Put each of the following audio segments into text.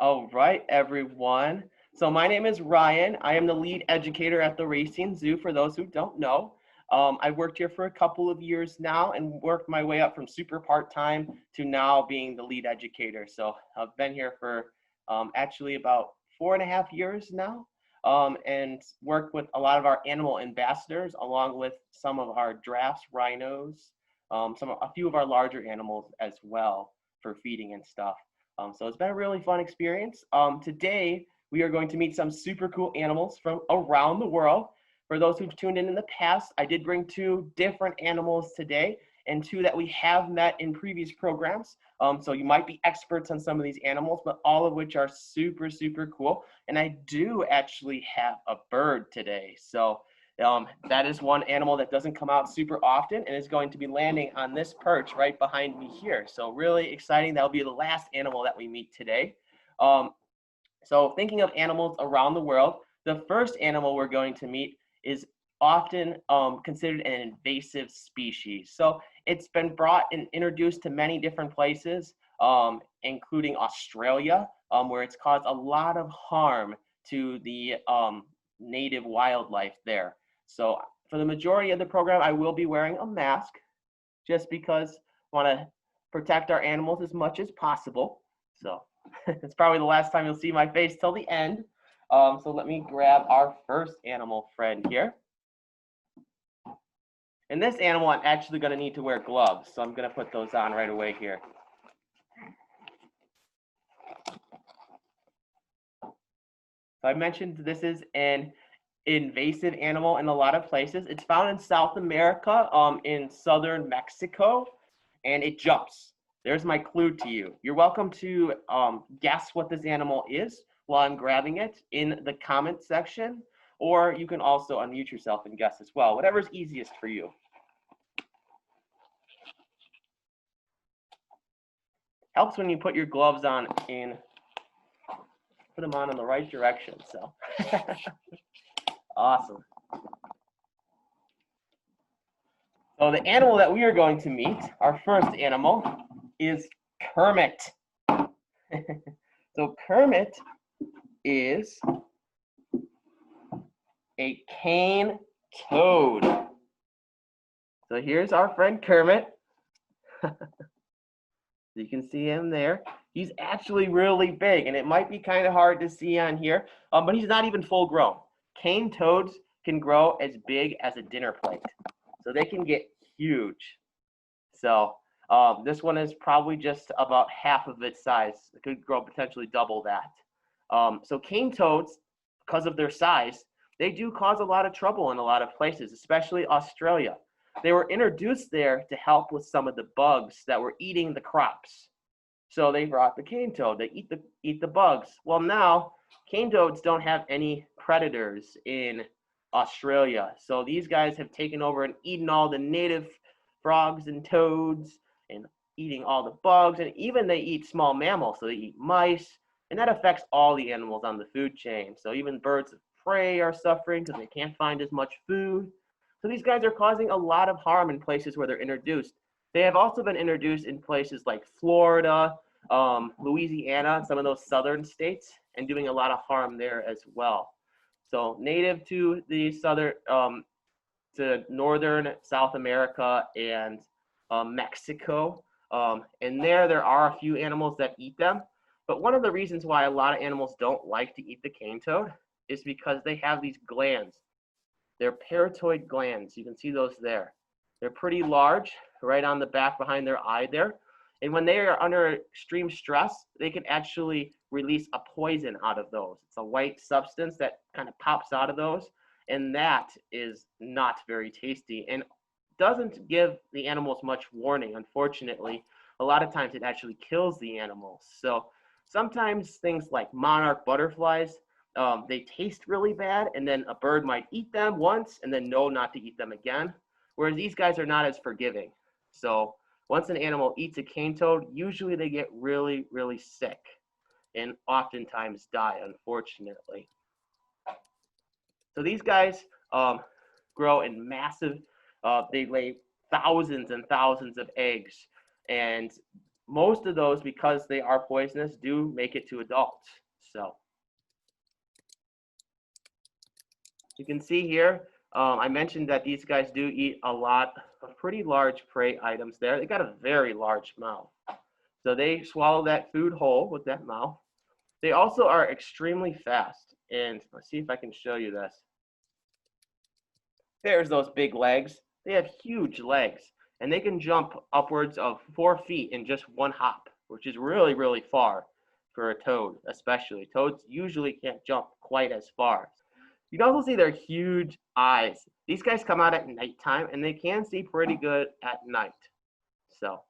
All right, everyone. So my name is Ryan. I am the lead educator at the Racine Zoo, for those who don't know. I've worked here for a couple of years now and worked my way up from super part-time to now being the lead educator. So I've been here for actually about 4.5 years now, and worked with a lot of our animal ambassadors along with some of our giraffes, rhinos, a few of our larger animals as well for feeding and stuff. So it's been a really fun experience. Today, we are going to meet some super cool animals from around the world. For those who've tuned in the past, I did bring 2 different animals today and 2 that we have met in previous programs. So you might be experts on some of these animals, but all of which are super, super cool. And I do actually have a bird today. So that is one animal that doesn't come out super often and is going to be landing on this perch right behind me here. So really exciting. That'll be the last animal that we meet today. So thinking of animals around the world, the first animal we're going to meet is often considered an invasive species. So it's been brought and introduced to many different places, including Australia, where it's caused a lot of harm to the native wildlife there. So for the majority of the program, I will be wearing a mask just because I want to protect our animals as much as possible. So it's probably the last time you'll see my face till the end. So let me grab our first animal friend here. And this animal, I'm actually going to need to wear gloves. So I'm going to put those on right away here. So I mentioned this is an invasive animal in a lot of places. It's found in South America, in southern Mexico, and it jumps. There's my clue to you. You're welcome to guess what this animal is while I'm grabbing it in the comment section, or you can also unmute yourself and guess as well, whatever's easiest for you. Helps when you put your gloves on and put them on in the right direction, so. Awesome. So the animal that we are going to meet, our first animal, is Kermit. So Kermit is a cane toad. So here's our friend Kermit. You can see him there. He's actually really big, and it might be kind of hard to see on here, but he's not even full grown. Cane toads can grow as big as a dinner plate, so they can get huge. So this one is probably just about half of its size. It could grow potentially double that. So cane toads, because of their size, they do cause a lot of trouble in a lot of places, especially Australia. They were introduced there to help with some of the bugs that were eating the crops. So they brought the cane toad. They eat the bugs. Well, now cane toads don't have any predators in Australia. So these guys have taken over and eaten all the native frogs and toads and eating all the bugs, and even they eat small mammals. So they eat mice, and that affects all the animals on the food chain. So even birds of prey are suffering because they can't find as much food. So these guys are causing a lot of harm in places where they're introduced. They have also been introduced in places like Florida, Louisiana, some of those southern states, and doing a lot of harm there as well. So native to the to northern South America and Mexico. And there are a few animals that eat them. But one of the reasons why a lot of animals don't like to eat the cane toad is because they have these glands. They're parotid glands. You can see those there. They're pretty large, right on the back behind their eye there. And when they are under extreme stress, they can actually release a poison out of those. It's a white substance that kind of pops out of those, and that is not very tasty and doesn't give the animals much warning, unfortunately. A lot of times it actually kills the animals. So sometimes things like monarch butterflies, they taste really bad, and then a bird might eat them once and then know not to eat them again, whereas these guys are not as forgiving. So once an animal eats a cane toad, usually they get really, really sick and oftentimes die, unfortunately. So these guys grow in massive, they lay thousands and thousands of eggs, and most of those, because they are poisonous, do make it to adults. So you can see here, I mentioned that these guys do eat a lot of pretty large prey items there. They got a very large mouth. So they swallow that food whole with that mouth. They also are extremely fast. And let's see if I can show you this. There's those big legs. They have huge legs. And they can jump upwards of 4 feet in just one hop, which is really, really far for a toad, especially. Toads usually can't jump quite as far. You can also see their huge eyes. These guys come out at nighttime, and they can see pretty good at night. So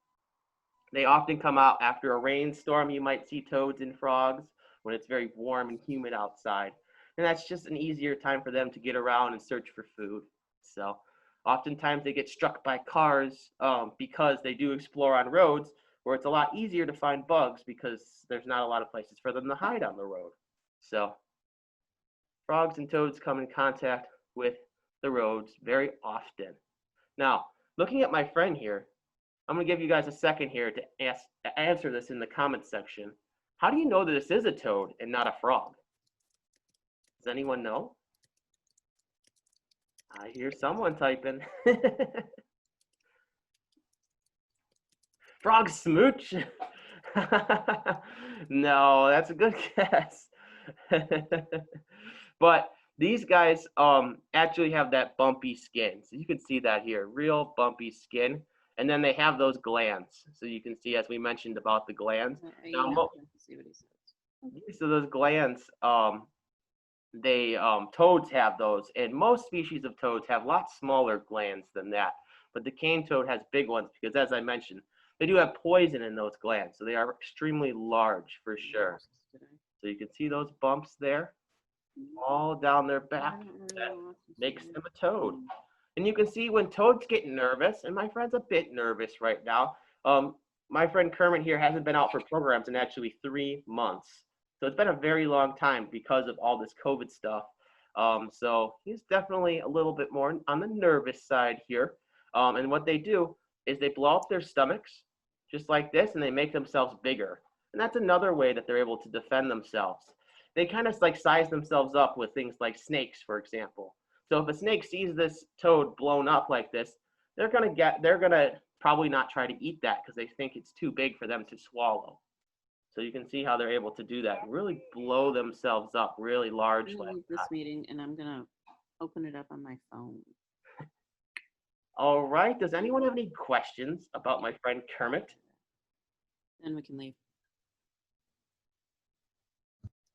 they often come out after a rainstorm. You might see toads and frogs when it's very warm and humid outside. And that's just an easier time for them to get around and search for food. So oftentimes they get struck by cars because they do explore on roads where it's a lot easier to find bugs because there's not a lot of places for them to hide on the road. So frogs and toads come in contact with the roads very often. Now, looking at my friend here, I'm going to give you guys a second here to answer this in the comments section. How do you know that this is a toad and not a frog? Does anyone know? I hear someone typing. Frog smooch? No, that's a good guess. But these guys actually have that bumpy skin. So you can see that here, real bumpy skin. And then they have those glands. So you can see, as we mentioned about the glands. Now, so those glands, toads have those. And most species of toads have lots smaller glands than that. But the cane toad has big ones because, as I mentioned, they do have poison in those glands. So they are extremely large for sure. So you can see those bumps there, all down their back. That makes them a toad. And you can see when toads get nervous, and my friend's a bit nervous right now. My friend Kermit here hasn't been out for programs in actually 3 months. So it's been a very long time because of all this COVID stuff. So he's definitely a little bit more on the nervous side here. And what they do is they blow up their stomachs just like this, and they make themselves bigger. And that's another way that they're able to defend themselves. They kind of like size themselves up with things like snakes, for example. So if a snake sees this toad blown up like this, they're gonna probably not try to eat that because they think it's too big for them to swallow. So you can see how they're able to do that, really blow themselves up really large. I'm gonna leave this meeting and I'm gonna open it up on my phone. All right. Does anyone have any questions about my friend Kermit? Then we can leave.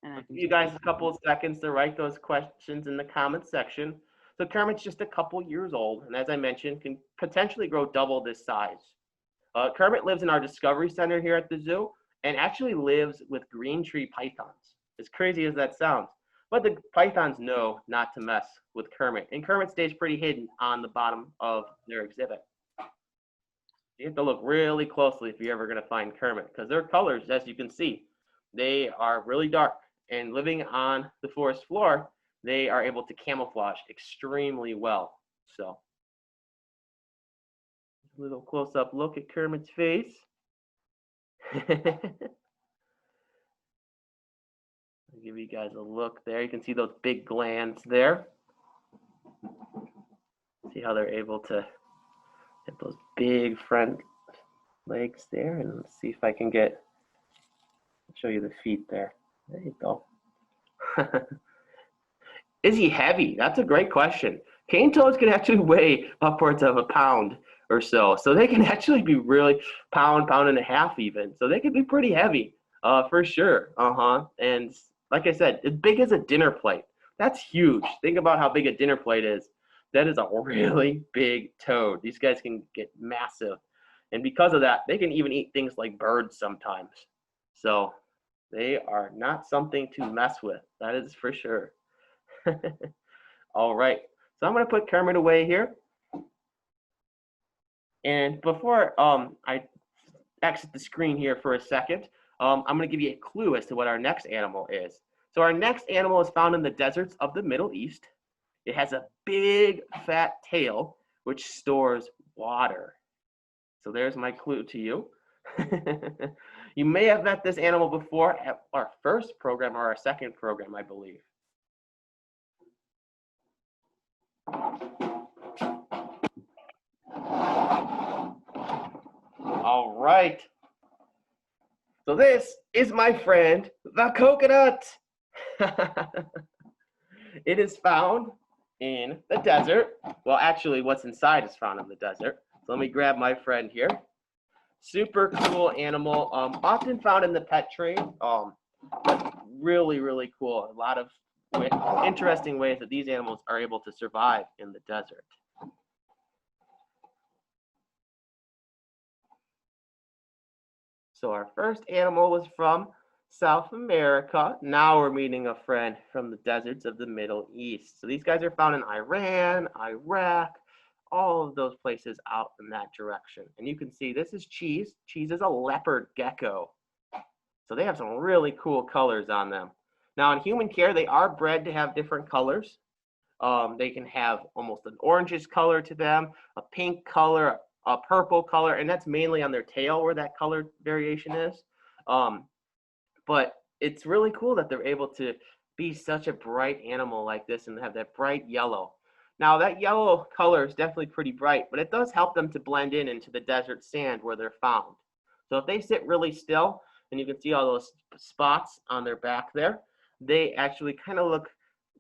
And I'll give you guys a couple of seconds to write those questions in the comments section. So Kermit's just a couple years old, and as I mentioned, can potentially grow double this size. Kermit lives in our Discovery Center here at the zoo, and actually lives with green tree pythons. As crazy as that sounds. But the pythons know not to mess with Kermit, and Kermit stays pretty hidden on the bottom of their exhibit. You have to look really closely if you're ever going to find Kermit, because their colors, as you can see, they are really dark. And living on the forest floor, they are able to camouflage extremely well. So, a little close-up look at Kermit's face. I'll give you guys a look there. You can see those big glands there. See how they're able to get those big front legs there. And let's see if I can show you the feet there. There you go. Is he heavy? That's a great question. Cane toads can actually weigh upwards of 1 pound or so. So they can actually be really pound and a half even. So they can be pretty heavy for sure. And like I said, as big as a dinner plate. That's huge. Think about how big a dinner plate is. That is a really big toad. These guys can get massive. And because of that, they can even eat things like birds sometimes. So they are not something to mess with. That is for sure. All right. So I'm going to put Kermit away here. And before I exit the screen here for a second, I'm going to give you a clue as to what our next animal is. So our next animal is found in the deserts of the Middle East. It has a big fat tail which stores water. So there's my clue to you. You may have met this animal before at our first program or our second program, I believe. All right. So this is my friend, the coconut. It is found in the desert. Well, actually, what's inside is found in the desert. So let me grab my friend here. Super cool animal, often found in the pet trade, but really, really cool. A lot of interesting ways that these animals are able to survive in the desert. So our first animal was from South America. Now we're meeting a friend from the deserts of the Middle East. So these guys are found in Iran, Iraq, all of those places out in that direction. And you can see this is Cheese. Cheese is a leopard gecko. So they have some really cool colors on them. Now in human care, they are bred to have different colors. They can have almost an orangish color to them, a pink color, a purple color, and that's mainly on their tail where that color variation is. But it's really cool that they're able to be such a bright animal like this and have that bright yellow. Now that yellow color is definitely pretty bright, but it does help them to blend in into the desert sand where they're found. So if they sit really still, and you can see all those spots on their back there, they actually kind of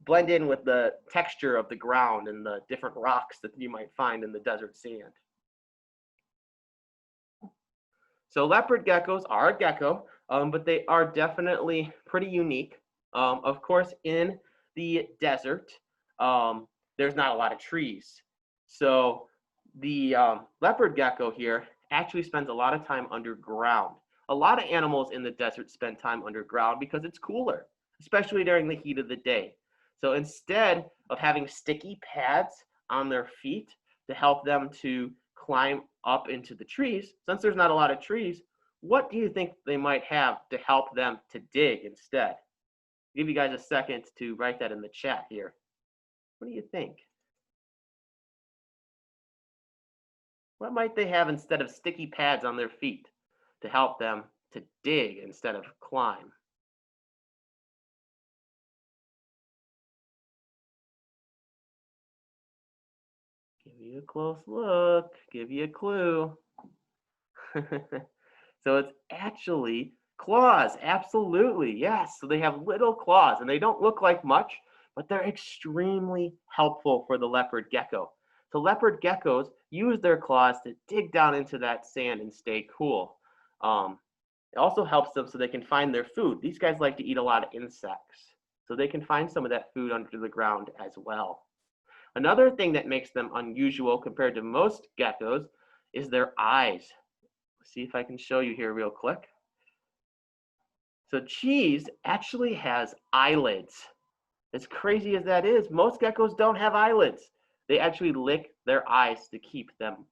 blend in with the texture of the ground and the different rocks that you might find in the desert sand. So leopard geckos are a gecko, but they are definitely pretty unique. Of course, in the desert, there's not a lot of trees. So the leopard gecko here actually spends a lot of time underground. A lot of animals in the desert spend time underground because it's cooler, especially during the heat of the day. So instead of having sticky pads on their feet to help them to climb up into the trees, since there's not a lot of trees, what do you think they might have to help them to dig instead? I'll give you guys a second to write that in the chat here. What do you think? What might they have instead of sticky pads on their feet to help them to dig instead of climb? Give you a close look, give you a clue. So it's actually claws, absolutely, yes. So they have little claws and they don't look like much, but they're extremely helpful for the leopard gecko. So leopard geckos use their claws to dig down into that sand and stay cool. It also helps them so they can find their food. These guys like to eat a lot of insects, so they can find some of that food under the ground as well. Another thing that makes them unusual compared to most geckos is their eyes. Let's see if I can show you here real quick. So Cheese actually has eyelids. As crazy as that is, most geckos don't have eyelids. They actually lick their eyes to keep them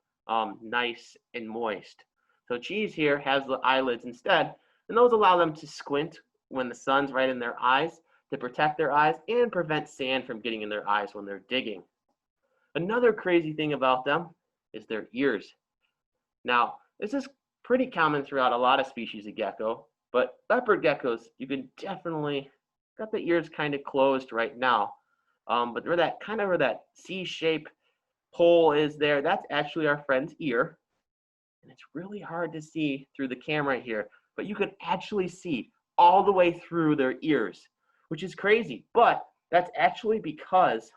nice and moist. So Cheese here has the eyelids instead, and those allow them to squint when the sun's right in their eyes to protect their eyes and prevent sand from getting in their eyes when they're digging. Another crazy thing about them is their ears. Now, this is pretty common throughout a lot of species of gecko, but leopard geckos, you can definitely got the ears kind of closed right now. But where that C-shaped hole is there, that's actually our friend's ear. And it's really hard to see through the camera here, but you can actually see all the way through their ears, which is crazy. But that's actually because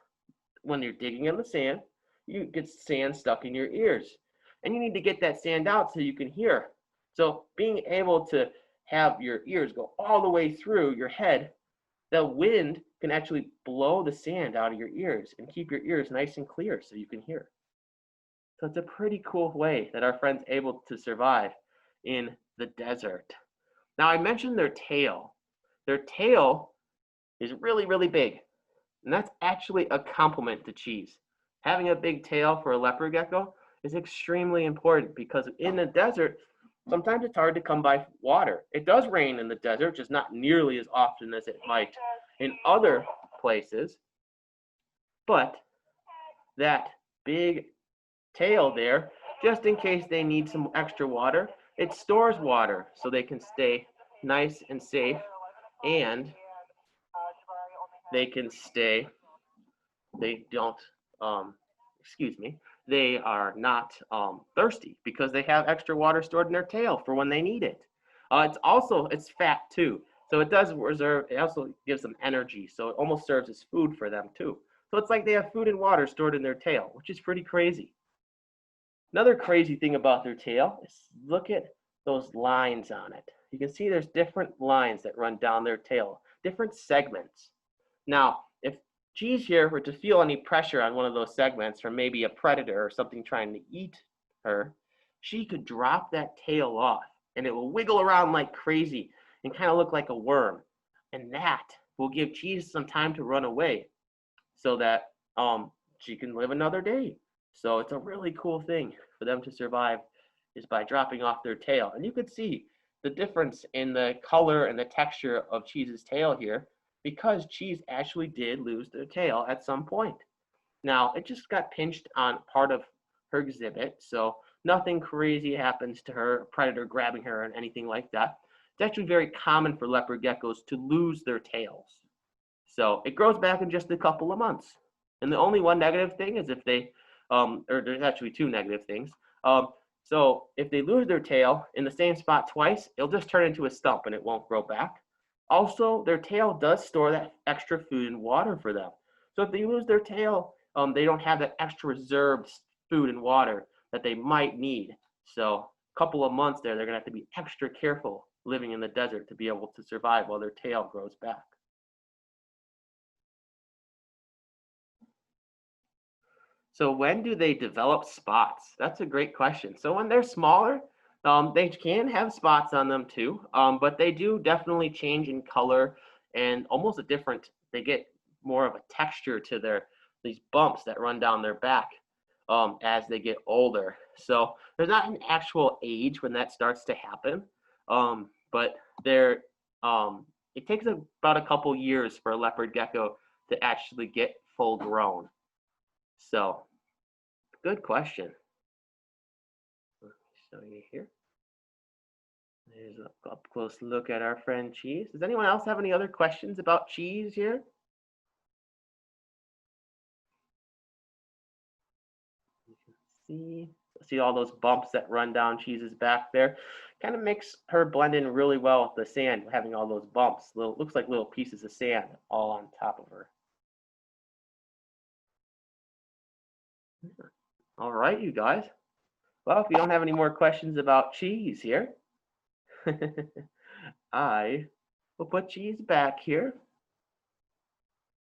when you're digging in the sand, you get sand stuck in your ears. And you need to get that sand out so you can hear. So being able to have your ears go all the way through your head, the wind can actually blow the sand out of your ears and keep your ears nice and clear so you can hear. So it's a pretty cool way that our friend's able to survive in the desert. Now I mentioned their tail. Their tail is really, really big. And that's actually a compliment to Cheese. Having a big tail for a leopard gecko is extremely important because in the desert, sometimes it's hard to come by water. It does rain in the desert, just not nearly as often as it might in other places. But that big tail there, just in case they need some extra water, it stores water so they can stay nice and safe, and they can stay, they don't, they are not thirsty because they have extra water stored in their tail for when they need it. It's fat too. So it does reserve, it also gives them energy. So it almost serves as food for them too. So it's like they have food and water stored in their tail, which is pretty crazy. Another crazy thing about their tail is look at those lines on it. You can see there's different lines that run down their tail, different segments. Now, if Cheese here were to feel any pressure on one of those segments from maybe a predator or something trying to eat her, she could drop that tail off and it will wiggle around like crazy and kind of look like a worm. And that will give Cheese some time to run away so that she can live another day. So it's a really cool thing for them to survive is by dropping off their tail. And you could see the difference in the color and the texture of Cheese's tail here because Cheese actually did lose their tail at some point. Now, it just got pinched on part of her exhibit, so nothing crazy happens to her, a predator grabbing her and anything like that. It's actually very common for leopard geckos to lose their tails. So it grows back in just a couple of months. And the only one negative thing is if they, or there's actually two negative things. So if they lose their tail in the same spot twice, it'll just turn into a stump and it won't grow back. Also, their tail does store that extra food and water for them. So if they lose their tail, they don't have that extra reserved food and water that they might need. So a couple of months there, they're gonna have to be extra careful living in the desert to be able to survive while their tail grows back. So when do they develop spots? That's a great question. So when they're smaller, they can have spots on them too, but they do definitely change in color and almost they get more of a texture to these bumps that run down their back as they get older. So there's not an actual age when that starts to happen, but it takes about a couple years for a leopard gecko to actually get full grown. So, good question. Let me show you here. There's a up close look at our friend Cheese. Does anyone else have any other questions about Cheese here? You can see all those bumps that run down Cheese's back there. Kind of makes her blend in really well with the sand, having all those bumps. Looks like little pieces of sand all on top of her. All right, you guys. Well, if you don't have any more questions about Cheese here, I will put Cheese back here.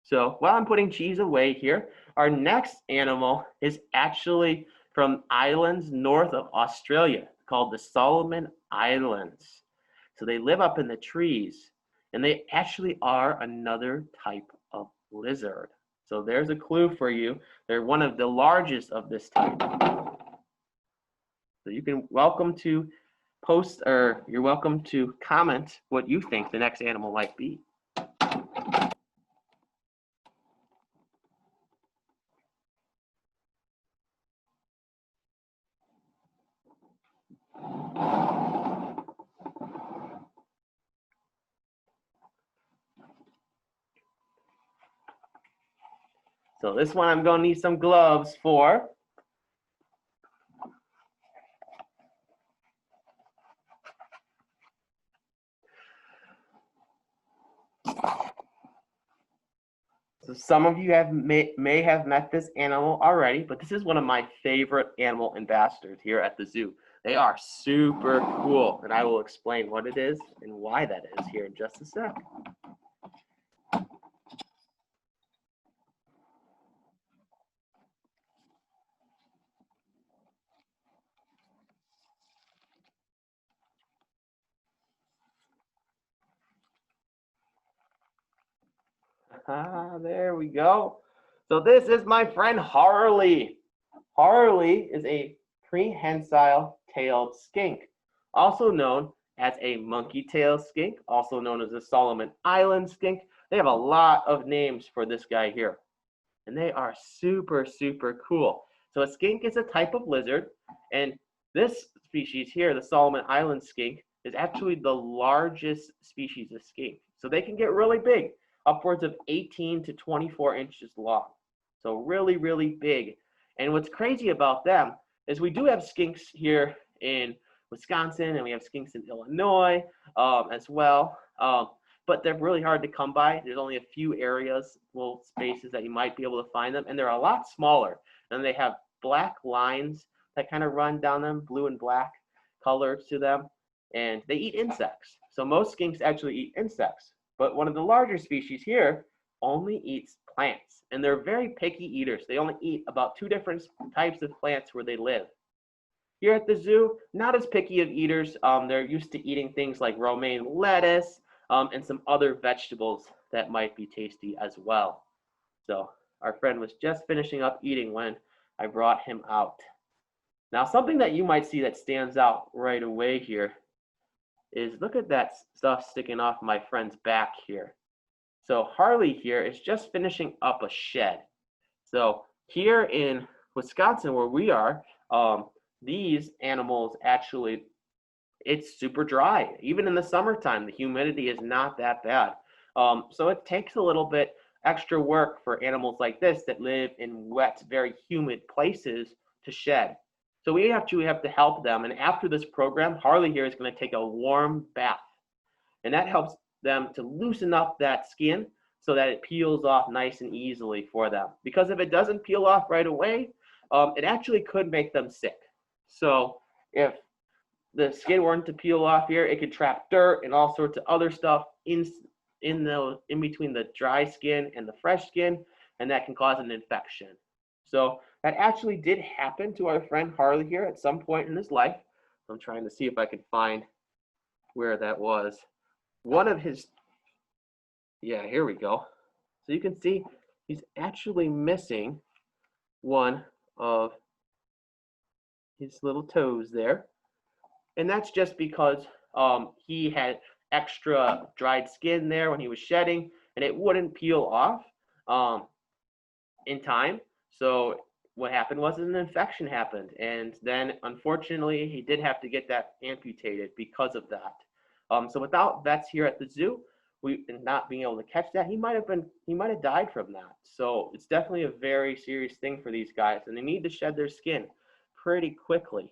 So while I'm putting Cheese away here, our next animal is actually from islands north of Australia called the Solomon Islands. So they live up in the trees, and they actually are another type of lizard. So there's a clue for you. They're one of the largest of this type. So you're welcome to comment what you think the next animal might be. So this one I'm going to need some gloves for. So some of you may have met this animal already, but this is one of my favorite animal ambassadors here at the zoo. They are super cool, and I will explain what it is and why that is here in just a sec. There we go. So this is my friend Harley. Harley is a prehensile-tailed skink, also known as a monkey-tailed skink, also known as a Solomon Island skink. They have a lot of names for this guy here, and they are super, super cool. So a skink is a type of lizard, and this species here, the Solomon Island skink, is actually the largest species of skink. So they can get really big, upwards of 18 to 24 inches long. So really, really big. And what's crazy about them is we do have skinks here in Wisconsin, and we have skinks in Illinois as well. But they're really hard to come by. There's only a few areas, little spaces that you might be able to find them, and they're a lot smaller. And they have black lines that kind of run down them, blue and black colors to them, and they eat insects. So most skinks actually eat insects, but one of the larger species here only eats plants, and they're very picky eaters. They only eat about 2 different types of plants where they live. Here at the zoo, not as picky of eaters. They're used to eating things like romaine lettuce and some other vegetables that might be tasty as well. So our friend was just finishing up eating when I brought him out. Now, something that you might see that stands out right away here is, look at that stuff sticking off my friend's back here. So Harley here is just finishing up a shed. So here in Wisconsin, where we are, these animals actually, it's super dry. Even in the summertime, the humidity is not that bad. So it takes a little bit extra work for animals like this that live in wet, very humid places to shed. So we have to help them. And after this program, Harley here is going to take a warm bath. And that helps them to loosen up that skin so that it peels off nice and easily for them. Because if it doesn't peel off right away, it actually could make them sick. So if the skin weren't to peel off here, it could trap dirt and all sorts of other stuff in between the dry skin and the fresh skin, and that can cause an infection. So that actually did happen to our friend Harley here at some point in his life. I'm trying to see if I can find where that was. One of his, yeah, here we go. So you can see he's actually missing one of his little toes there. And that's just because he had extra dried skin there when he was shedding, and it wouldn't peel off in time. So what happened was an infection happened, and then unfortunately he did have to get that amputated because of that. So without vets here at the zoo, not being able to catch that, he might have died from that. So it's definitely a very serious thing for these guys, and they need to shed their skin pretty quickly.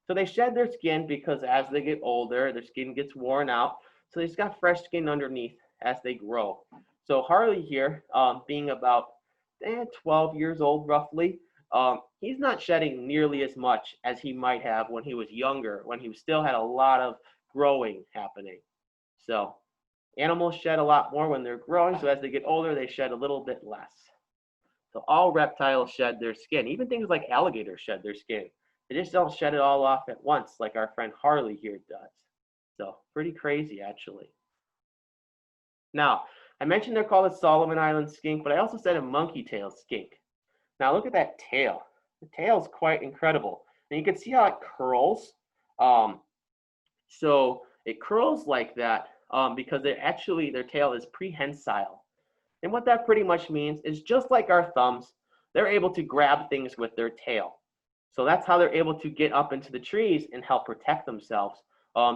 So they shed their skin because as they get older, their skin gets worn out. So they've got fresh skin underneath as they grow. So Harley here, being about 12 years old roughly, he's not shedding nearly as much as he might have when he was younger, when he still had a lot of growing happening. So animals shed a lot more when they're growing. So as they get older, they shed a little bit less. So all reptiles shed their skin. Even things like alligators shed their skin. They just don't shed it all off at once like our friend Harley here does. So pretty crazy, actually. Now, I mentioned they're called a Solomon Island skink, but I also said a monkey-tailed skink. Now look at that tail. The tail is quite incredible. And you can see how it curls. So it curls like that because their tail is prehensile. And what that pretty much means is, just like our thumbs, they're able to grab things with their tail. So that's how they're able to get up into the trees and help protect themselves.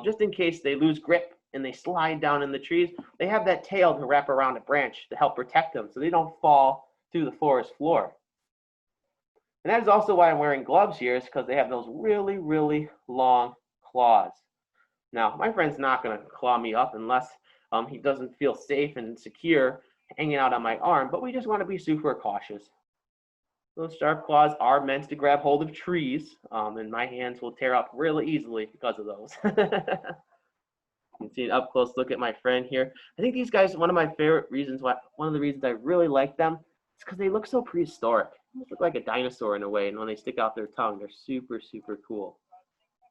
Just in case they lose grip and they slide down in the trees, they have that tail to wrap around a branch to help protect them so they don't fall through the forest floor. And that is also why I'm wearing gloves here, is because they have those really, really long claws. Now, my friend's not going to claw me up unless he doesn't feel safe and secure hanging out on my arm, but we just want to be super cautious. Those sharp claws are meant to grab hold of trees, and my hands will tear up really easily because of those. You can see an up close look at my friend here. I think these guys, one of the reasons I really like them is because they look so prehistoric. They look like a dinosaur in a way, and when they stick out their tongue, they're super, super cool.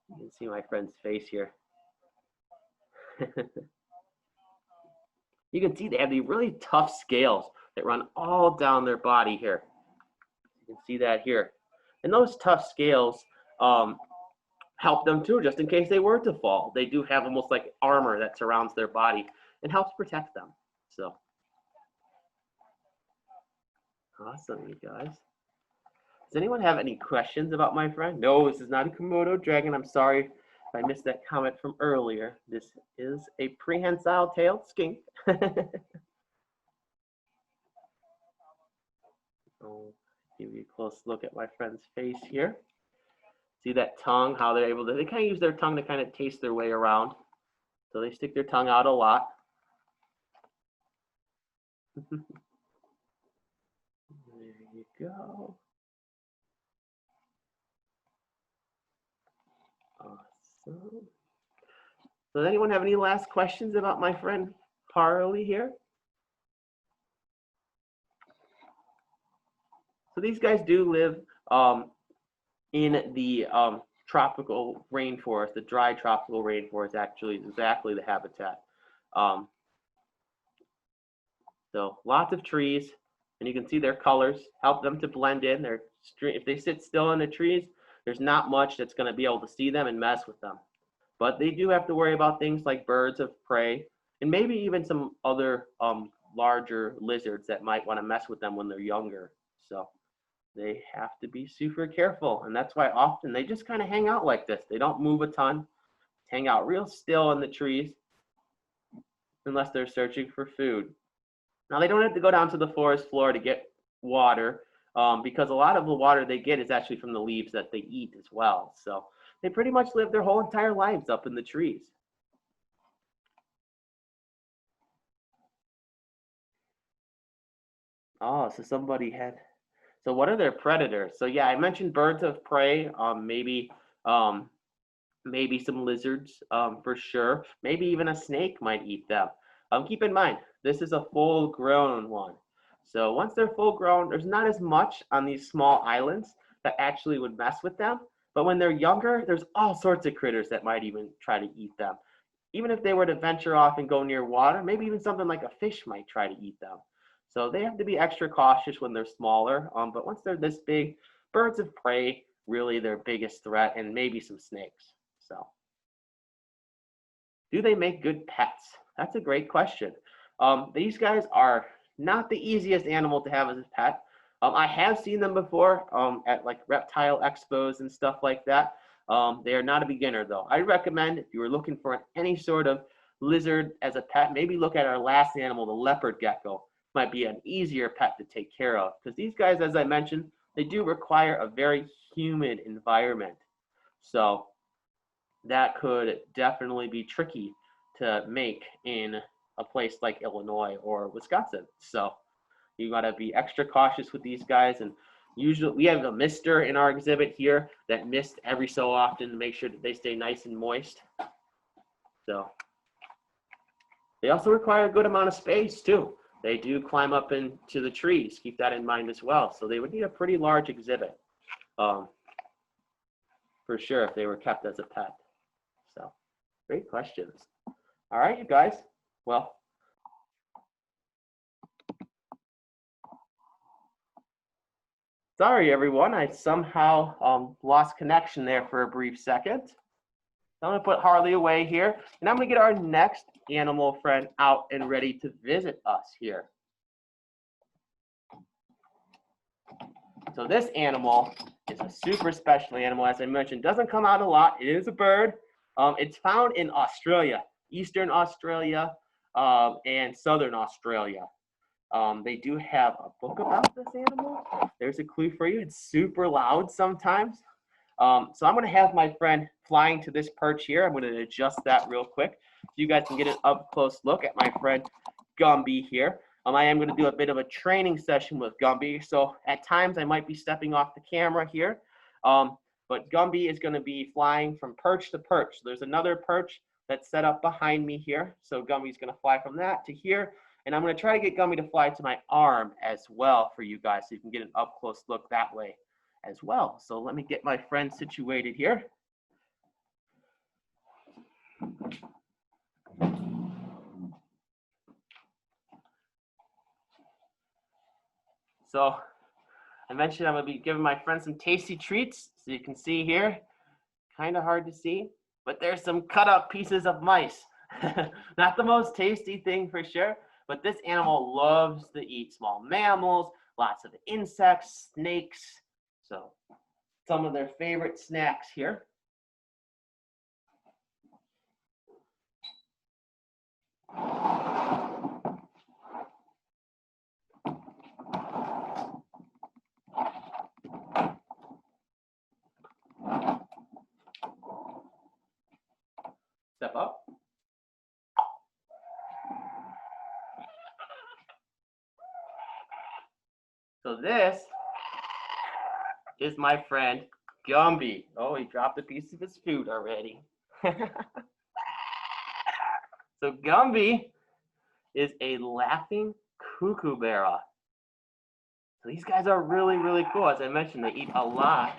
You can see my friend's face here. You can see they have these really tough scales that run all down their body here. You can see that here. And those tough scales help them too, just in case they were to fall. They do have almost like armor that surrounds their body and helps protect them. So awesome, you guys. Does anyone have any questions about my friend? No, this is not a Komodo dragon. I'm sorry if I missed that comment from earlier. This is a prehensile-tailed skink. I'll give you a close look at my friend's face here. See that tongue, how they're able to, they kind of use their tongue to kind of taste their way around. So they stick their tongue out a lot. There you go. Awesome. So does anyone have any last questions about my friend Harley here? So these guys do live in the tropical rainforest. The dry tropical rainforest actually is exactly the habitat. So lots of trees, and you can see their colors help them to blend in. If they sit still in the trees, there's not much that's going to be able to see them and mess with them. But they do have to worry about things like birds of prey, and maybe even some other larger lizards that might want to mess with them when they're younger. So they have to be super careful, and that's why often they just kind of hang out like this. They don't move a ton, hang out real still in the trees unless they're searching for food. Now they don't have to go down to the forest floor to get water because a lot of the water they get is actually from the leaves that they eat as well. So they pretty much live their whole entire lives up in the trees. Oh, so somebody had, so what are their predators? So yeah, I mentioned birds of prey, maybe some lizards for sure. Maybe even a snake might eat them. Keep in mind, this is a full-grown one. So once they're full-grown, there's not as much on these small islands that actually would mess with them. But when they're younger, there's all sorts of critters that might even try to eat them. Even if they were to venture off and go near water, maybe even something like a fish might try to eat them. So they have to be extra cautious when they're smaller. But once they're this big, birds of prey, really their biggest threat, and maybe some snakes. So, do they make good pets? That's a great question. These guys are not the easiest animal to have as a pet. I have seen them before at like reptile expos and stuff like that. They are not a beginner though. I recommend if you were looking for any sort of lizard as a pet, maybe look at our last animal, the leopard gecko. Might be an easier pet to take care of because these guys, as I mentioned, they do require a very humid environment. So that could definitely be tricky to make in a place like Illinois or Wisconsin. So you gotta be extra cautious with these guys. And usually we have a mister in our exhibit here that mist every so often to make sure that they stay nice and moist. So they also require a good amount of space too. They do climb up into the trees. Keep that in mind as well. So they would need a pretty large exhibit for sure if they were kept as a pet. So great questions. All right, you guys. Well, sorry, everyone. I somehow lost connection there for a brief second. I'm going to put Harley away here, and I'm going to get our next animal friend out and ready to visit us here. So this animal is a super special animal, as I mentioned. Doesn't come out a lot. It is a bird. It's found in Australia, Eastern Australia, and Southern Australia. They do have a book about this animal. There's a clue for you. It's super loud sometimes. So I'm going to have my friend flying to this perch here. I'm going to adjust that real quick so you guys can get an up close look at my friend Gumby here. I am going to do a bit of a training session with Gumby. So at times I might be stepping off the camera here. But Gumby is going to be flying from perch to perch. So there's another perch that's set up behind me here. So Gumby's going to fly from that to here. And I'm going to try to get Gumby to fly to my arm as well for you guys so you can get an up close look that way as well. So let me get my friend situated here. So I mentioned I'm going to be giving my friend some tasty treats. So you can see here, kind of hard to see, but there's some cut up pieces of mice. Not the most tasty thing for sure, but this animal loves to eat small mammals, lots of insects, snakes. So some of their favorite snacks here. Step up. So this is my friend Gumby. Oh, he dropped a piece of his food already. So Gumby is a laughing kookaburra. So these guys are really, really cool. As I mentioned, they eat a lot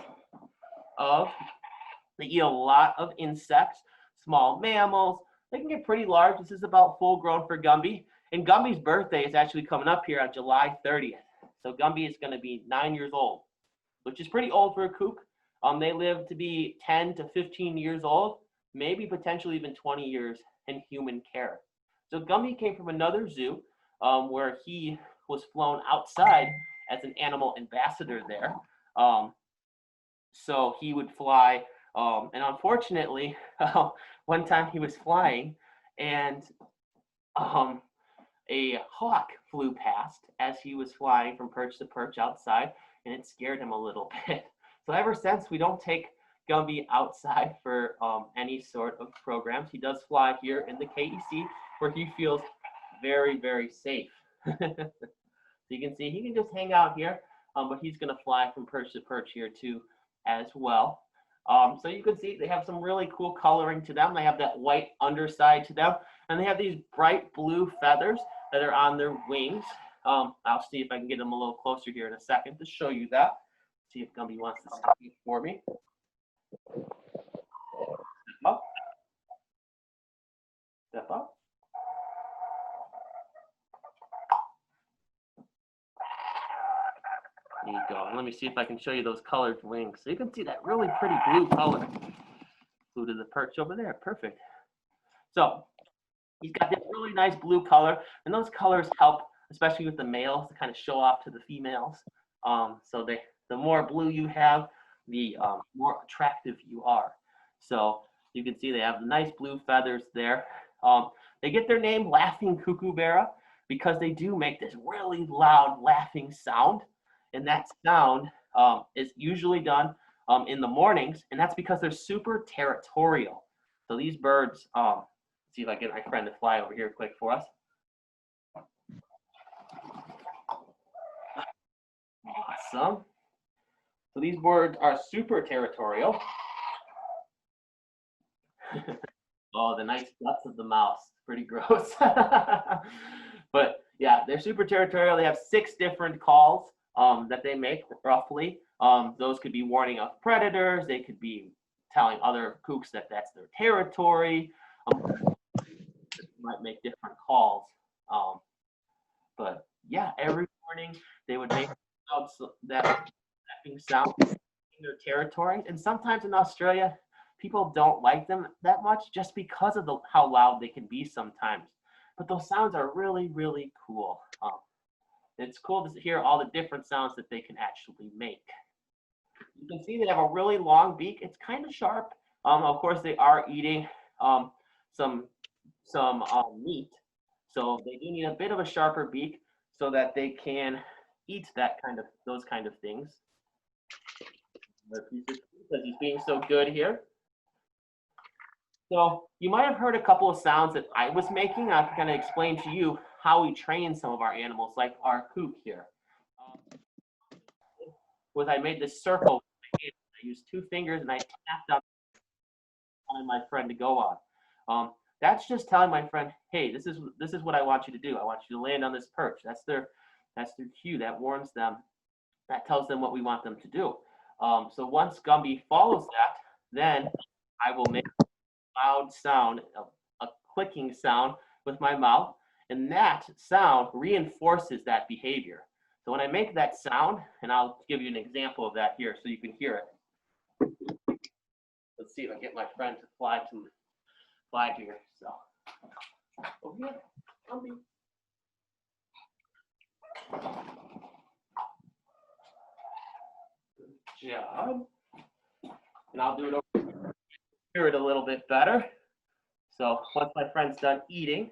of insects, small mammals. They can get pretty large. This is about full grown for Gumby. And Gumby's birthday is actually coming up here on July 30th. So Gumby is going to be 9 years old, which is pretty old for a kook. They live to be 10 to 15 years old, maybe potentially even 20 years in human care. So Gumby came from another zoo where he was flown outside as an animal ambassador there. So he would fly, and unfortunately, one time he was flying and a hawk flew past as he was flying from perch to perch outside, and it scared him a little bit. So ever since, we don't take Gumby outside for any sort of programs. He does fly here in the KEC where he feels very, very safe. So you can see he can just hang out here, but he's going to fly from perch to perch here too as well. So you can see they have some really cool coloring to them. They have that white underside to them, and they have these bright blue feathers that are on their wings. I'll see if I can get them a little closer here in a second to show you that. See if Gumby wants to step for me. Step up. Step up. There you go. Let me see if I can show you those colored wings. So you can see that really pretty blue color. Flew to the perch over there. Perfect. So he's got this really nice blue color, and those colors help, especially with the males, to kind of show off to the females. So the more blue you have, the more attractive you are. So you can see they have nice blue feathers there. They get their name Laughing Kookaburra because they do make this really loud laughing sound. And that sound is usually done in the mornings, and that's because they're super territorial. So these birds, see if I get my friend to fly over here quick for us. Awesome. So these birds are super territorial. Oh, the nice guts of the mouse. Pretty gross. But yeah, they're super territorial. They have 6 different calls that they make roughly. Those could be warning of predators. They could be telling other kooks that that's their territory. Might make different calls. But yeah, every morning they would make that laughing sound in their territory. And sometimes in Australia, people don't like them that much just because of how loud they can be sometimes. But those sounds are really, really cool. It's cool to hear all the different sounds that they can actually make. You can see they have a really long beak. It's kind of sharp. Of course, they are eating some meat, so they do need a bit of a sharper beak so that they can eat those kind of things. Because he's being so good here. So you might have heard a couple of sounds that I was making. I'm going to explain to you how we train some of our animals, like our kook here. I made this circle. I used 2 fingers and I tapped on my friend to go on. That's just telling my friend, hey, this is what I want you to do. I want you to land on this perch. That's their cue. That warns them. That tells them what we want them to do. So once Gumby follows that, then I will make a loud sound, a clicking sound with my mouth, and that sound reinforces that behavior. So when I make that sound, and I'll give you an example of that here so you can hear it. Let's see if I can get my friend to fly here. So over here, Gumby. job. And I'll do it over here a little bit better. So once my friend's done eating,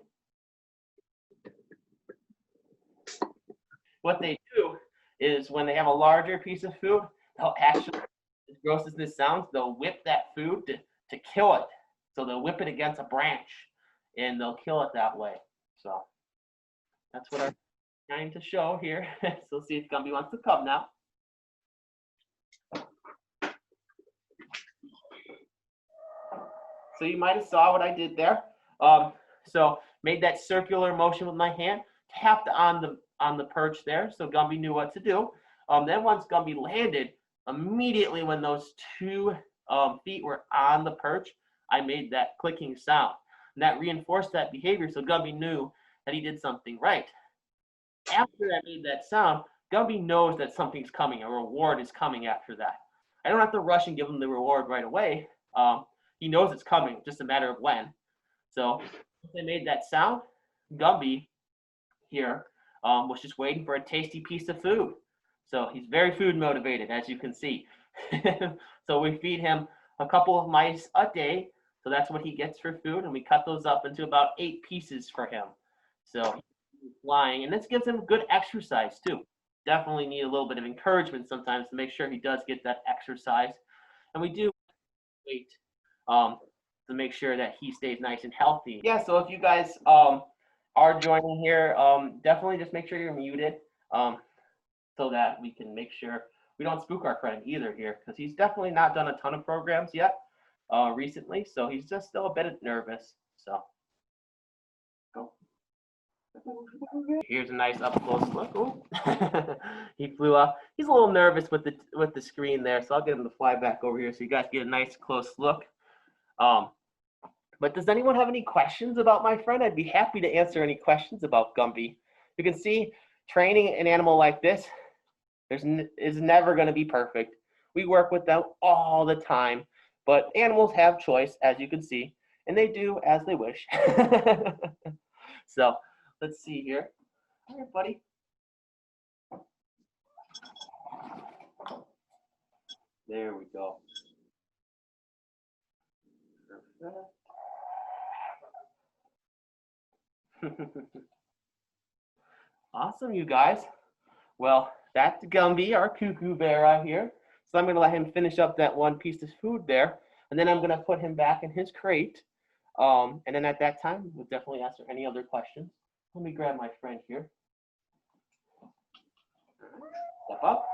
what they do is when they have a larger piece of food, they'll actually, as gross as this sounds, they'll whip that food to kill it. So they'll whip it against a branch and they'll kill it that way. So that's what I'm trying to show here. So see if Gumby wants to come now. So you might have saw what I did there. So made that circular motion with my hand, tapped on the perch there, so Gumby knew what to do. Then once Gumby landed, immediately when those two feet were on the perch, I made that clicking sound. And that reinforced that behavior, so Gumby knew that he did something right. After I made that sound, Gumby knows that something's coming, a reward is coming after that. I don't have to rush and give him the reward right away. He knows it's coming, just a matter of when. So once I made that sound, Gumby here was just waiting for a tasty piece of food. So he's very food motivated, as you can see. So we feed him a couple of mice a day. So that's what he gets for food. And we cut those up into about 8 pieces for him. So he's flying. And this gives him good exercise too. Definitely need a little bit of encouragement sometimes to make sure he does get that exercise. And we do wait to make sure that he stays nice and healthy. Yeah, so if you guys are joining here, definitely just make sure you're muted so that we can make sure we don't spook our friend either here, because he's definitely not done a ton of programs yet recently, so he's just still a bit nervous. So go. Here's a nice up close look. Ooh. He flew off. He's a little nervous with the screen there, so I'll get him to fly back over here so you guys get a nice close look. But does anyone have any questions about my friend? I'd be happy to answer any questions about Gumby. You can see training an animal like this is never going to be perfect. We work with them all the time, but animals have choice, as you can see, and they do as they wish. So let's see here. All right, buddy. There we go. Awesome, you guys. Well, that's Gumby, our kookaburra here. So I'm going to let him finish up that one piece of food there, and then I'm going to put him back in his crate. And then at that time, we'll definitely answer any other questions. Let me grab my friend here. Step up.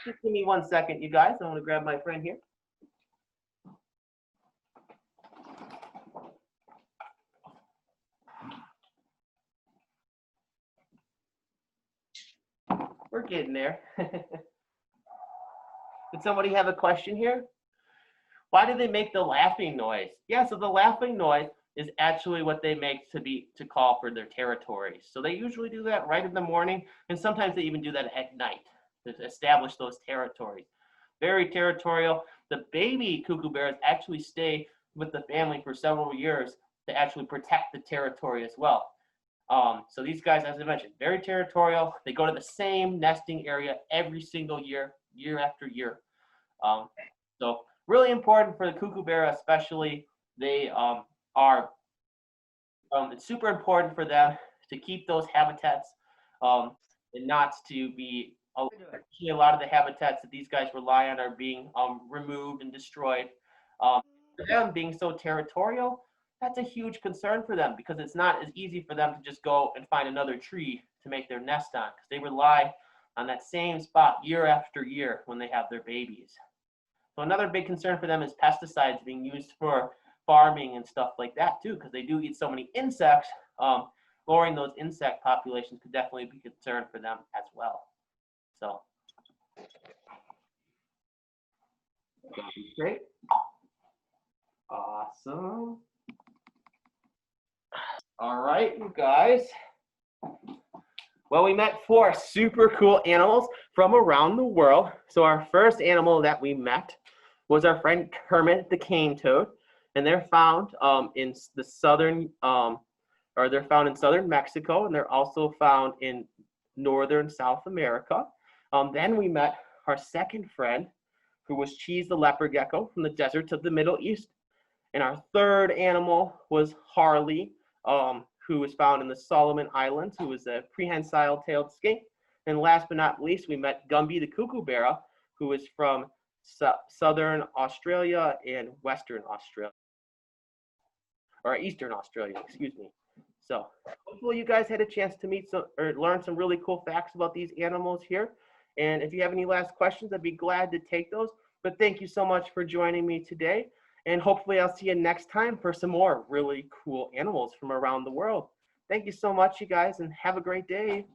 Just give me 1 second, you guys. I want to grab my friend here. We're getting there. Did somebody have a question here? Why do they make the laughing noise? Yeah, so the laughing noise is actually what they make to call for their territories. So they usually do that right in the morning, and sometimes they even do that at night to establish those territories. Very territorial. The baby kookaburras actually stay with the family for several years to actually protect the territory as well. So these guys, as I mentioned, very territorial. They go to the same nesting area every single year, year after year. So really important for the kookaburra, especially. They it's super important for them to keep those habitats and not to be. A lot of the habitats that these guys rely on are being removed and destroyed. For them being so territorial, that's a huge concern for them, because it's not as easy for them to just go and find another tree to make their nest on, because they rely on that same spot year after year when they have their babies. So another big concern for them is pesticides being used for farming and stuff like that too, because they do eat so many insects. Lowering those insect populations could definitely be a concern for them as well. So great. Awesome. All right, you guys. Well, we met 4 super cool animals from around the world. So our first animal that we met was our friend Kermit the Cane Toad, and they're found in the southern or they're found in southern Mexico, and they're also found in northern South America. Then we met our second friend, who was Cheese the Leopard Gecko from the deserts of the Middle East. And our third animal was Harley, who was found in the Solomon Islands, who was a prehensile-tailed skink. And last but not least, we met Gumby the Kookaburra, who was from southern Australia and western Australia, or eastern Australia, excuse me. So hopefully you guys had a chance to meet some or learn some really cool facts about these animals here. And if you have any last questions, I'd be glad to take those. But thank you so much for joining me today. And hopefully I'll see you next time for some more really cool animals from around the world. Thank you so much, you guys, and have a great day.